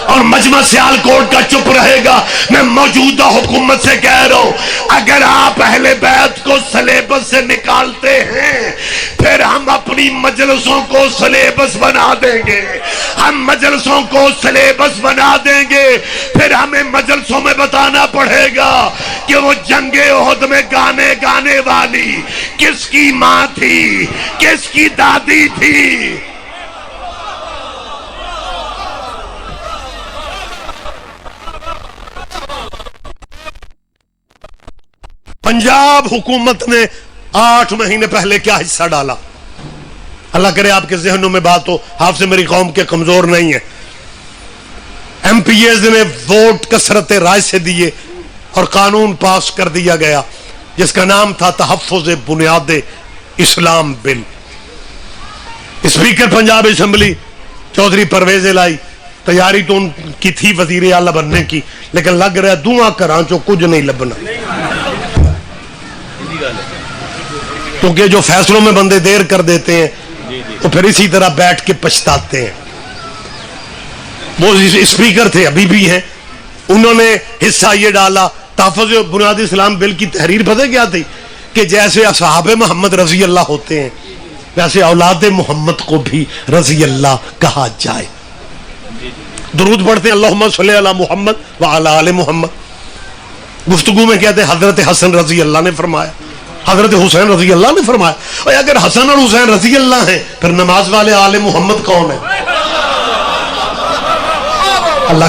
اور مجمع سیالکوٹ کا چپ رہے گا. میں موجودہ حکومت سے کہہ رہا ہوں اگر آپ اہل بیت کو سلیبس سے نکالتے ہیں پھر ہم اپنی مجلسوں کو سلیبس بنا دیں گے. ہم مجلسوں کو سلیبس بنا دیں گے. پھر ہمیں مجلسوں میں بتانا پڑے گا کہ وہ جنگ احد میں گانے گانے والی کس کی ماں تھی, کس کی دادی تھی. پنجاب حکومت نے 8 مہینے پہلے کیا حصہ ڈالا؟ اللہ کرے آپ کے ذہنوں میں بات ہو, حافظ میری قوم کے کمزور نہیں ہے. ایم پی ایز نے ووٹ کثرت رائے سے دیے اور قانون پاس کر دیا گیا جس کا نام تھا تحفظ بنیاد اسلام بل. اسپیکر پنجاب اسمبلی چودھری پرویز الہی, تیاری تو ان کی تھی وزیر اعلیٰ بننے کی, لیکن لگ رہا ہے دعا کراں چو کچھ نہیں لبنا, کیونکہ جو فیصلوں میں بندے دیر کر دیتے ہیں تو پھر اسی طرح بیٹھ کے پچھتاتے ہیں. وہ اسپیکر تھے, ابھی بھی ہیں, انہوں نے حصہ یہ ڈالا. تحفظ بنیاد اسلام بل کی تحریر پتہ کیا تھی کہ جیسے اصحاب محمد رضی اللہ ہوتے ہیں ویسے اولاد محمد کو بھی رضی اللہ کہا جائے. درود پڑھتے ہیں اللہم صلی علی محمد وعلی آل محمد. گفتگو میں کہتے ہیں حضرت حسن رضی اللہ نے فرمایا, حضرت حسین رضی اللہ نے فرمایا. اور اگر حسن اور حسین رضی اللہ ہیں پھر نماز والے آل محمد کون ہیں؟ اللہ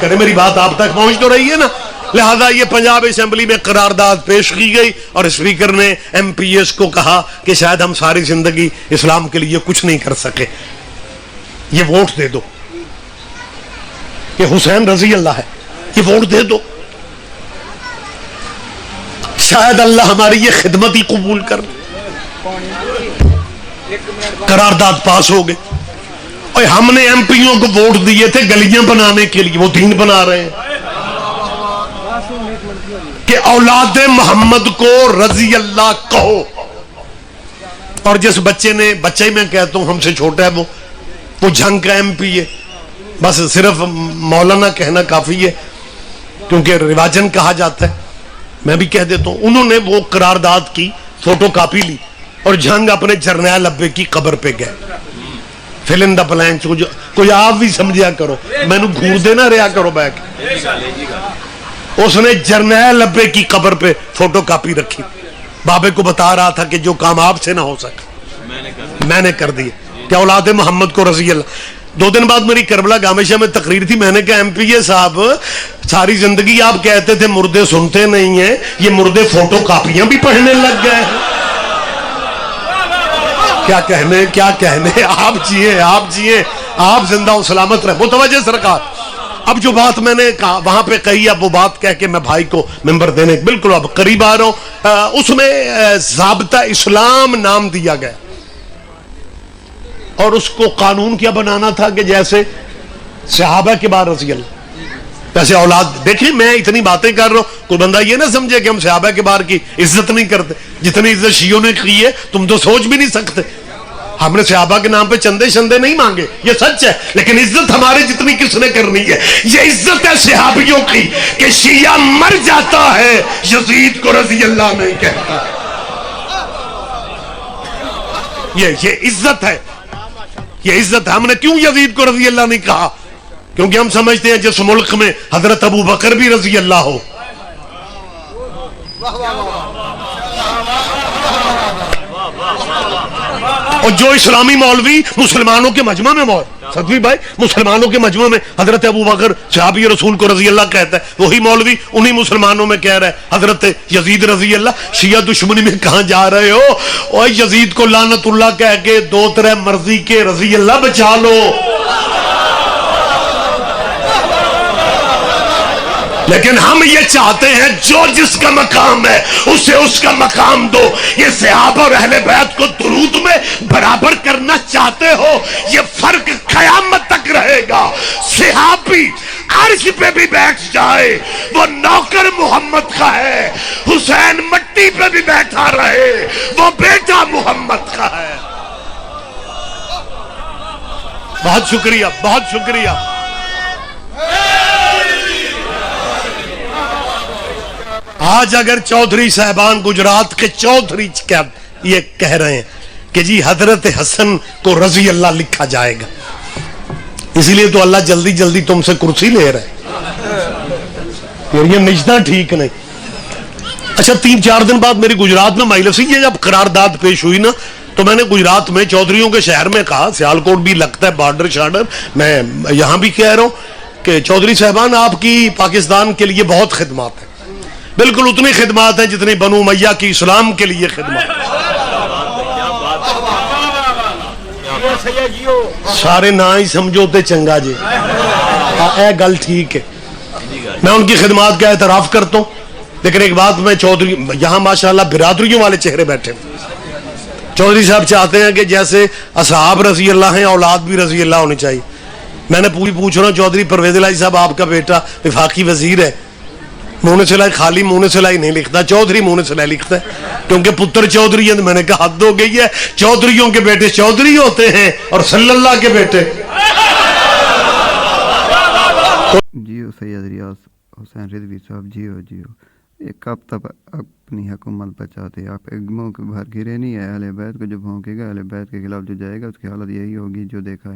کرے میری بات آپ تک پہنچ تو رہی ہے نا. لہذا یہ پنجاب اسمبلی میں قرارداد پیش کی گئی اور اسپیکر نے ایم پی ایس کو کہا کہ شاید ہم ساری زندگی اسلام کے لیے کچھ نہیں کر سکے, یہ ووٹ دے دو. یہ حسین رضی اللہ ہے, یہ ووٹ دے دو, شاید اللہ ہماری یہ خدمت ہی قبول کر لے. قرارداد پاس ہو گئی. اور ہم نے ایم پیوں کو ووٹ دیے تھے گلیاں بنانے کے لیے, وہ دین بنا رہے ہیں کہ اولاد محمد کو رضی اللہ کہو. اور جس بچے نے, بچے میں کہتا ہوں ہم سے چھوٹا ہے, وہ جھنگ کا ایم پی ہے, بس صرف مولانا کہنا کافی ہے کیونکہ رواجن کہا جاتا ہے, میں بھی کہہ دیتا ہوں. انہوں نے وہ قرارداد کی فوٹو کاپی لی اور جھنگ اپنے جرنیل ابے کی قبر پہ گئے. فل ان دا بلینک, کوئی آپ بھی سمجھیا کرو, میں نے گھور دینا رہا کرو بیک. اس نے جرنیل ابے کی قبر پہ فوٹو کاپی رکھی, بابے کو بتا رہا تھا کہ جو کام آپ سے نہ ہو سکا میں نے کر دیا کہ اولاد محمد کو رضی اللہ. 2 دن بعد میری کربلا گامیشہ میں تقریر تھی, میں نے کہا ایم پی اے صاحب ساری زندگی آپ کہتے تھے مردے سنتے نہیں ہیں, یہ مردے فوٹو کاپیاں بھی پڑھنے لگ گئے. کیا کہنے, آپ جیے, آپ زندہ و سلامت رہے. متوجہ سرکار, اب جو بات میں نے وہاں پہ کہی, اب وہ بات کہہ کے میں بھائی کو ممبر دینے بالکل اب قریب آ رہا ہوں. اس میں ضابطہ اسلام نام دیا گیا اور اس کو قانون کیا بنانا تھا کہ جیسے صحابہ کے بعد رضی اللہ ویسے اولاد. دیکھیں میں اتنی باتیں کر رہا ہوں, کوئی بندہ یہ نہ سمجھے کہ ہم صحابہ کے بار کی عزت نہیں کرتے. جتنی عزت شیعوں نے کی ہے تم تو سوچ بھی نہیں سکتے. ہم نے صحابہ کے نام پہ چندے شندے نہیں مانگے, یہ سچ ہے, لیکن عزت ہمارے جتنی کس نے کرنی ہے. یہ عزت ہے صحابیوں کی کہ شیعہ مر جاتا ہے یزید کو رضی اللہ نہیں کہتا. یہ عزت ہے, یہ عزت ہے. ہم نے کیوں یزید کو رضی اللہ نہیں کہا؟ کیونکہ ہم سمجھتے ہیں جس ملک میں حضرت ابو بکر بھی رضی اللہ ہو, اور جو اسلامی مولوی مسلمانوں کے مجمع میں صدوی بھائی مسلمانوں کے مجمع میں حضرت ابو بکر صحابی رسول کو رضی اللہ کہتا ہے, وہی مولوی انہی مسلمانوں میں کہہ رہا ہے حضرت یزید رضی اللہ. شیعہ دشمنی میں کہاں جا رہے ہو؟ اور یزید کو لعنت اللہ کہہ کے 2 مرضی کے رضی اللہ بچا لو. لیکن ہم یہ چاہتے ہیں جو جس کا مقام ہے اسے اس کا مقام دو. یہ صحابہ اور اہل بیت کو درود میں برابر کرنا چاہتے ہو, یہ فرق قیامت تک رہے گا. صحابی عرش پہ بھی بیٹھ جائے وہ نوکر محمد کا ہے, حسین مٹی پہ بھی بیٹھا رہے وہ بیٹا محمد کا ہے. بہت شکریہ, بہت شکریہ. آج اگر چودھری صاحبان گجرات کے چودھری یہ کہہ رہے ہیں کہ جی حضرت حسن کو رضی اللہ لکھا جائے گا، اسی لیے تو اللہ جلدی جلدی تم سے کرسی لے رہے یہ نجدہ ٹھیک نہیں۔ اچھا 3-4 دن بعد میری گجرات میں مجلس یہ جب قرارداد پیش ہوئی نا، تو میں نے گجرات میں چودھریوں کے شہر میں کہا، سیالکوٹ بھی لگتا ہے بارڈر شارڈر، میں یہاں بھی کہہ رہا ہوں کہ چودھری صاحبان آپ کی پاکستان کے لیے بہت خدمات ہیں، بالکل اتنی خدمات ہیں جتنی بنو امیہ کی اسلام کے لیے خدمات۔ سارے نہ ہی سمجھوتے چنگا جی، اے گل ٹھیک ہے، میں ان کی خدمات کا اعتراف کرتا ہوں، لیکن ایک بات میں چودھری یہاں ماشاءاللہ برادریوں والے چہرے بیٹھے ہیں، چودھری صاحب چاہتے ہیں کہ جیسے اصحاب رضی اللہ ہیں اولاد بھی رضی اللہ ہونی چاہیے۔ میں نے پوچھ رہا ہوں چودھری پرویز الہی صاحب آپ کا بیٹا وفاقی وزیر ہے، منہ صلاحی خالی منہ صلاحی نہیں لکھتا، چودھری منہ صلاحی لکھتا ہے کیونکہ پتر چودھری ہے۔ میں نے کہا حد ہو گئی ہے، چودھریوں کے بیٹے چودھری ہوتے ہیں اور صلی اللہ کے بیٹے۔ جی سید ریاض حسین رضوی صاحب، جی ہو ایک آپ تب اپنی حکومت بچاتے، آپ ایک منہ کے باہر گرے نہیں ہے، اہل بیت کو جو بھونکے گا، اہل بیت کے خلاف جو جائے گا اس کی حالت یہی ہوگی جو دیکھا ہے۔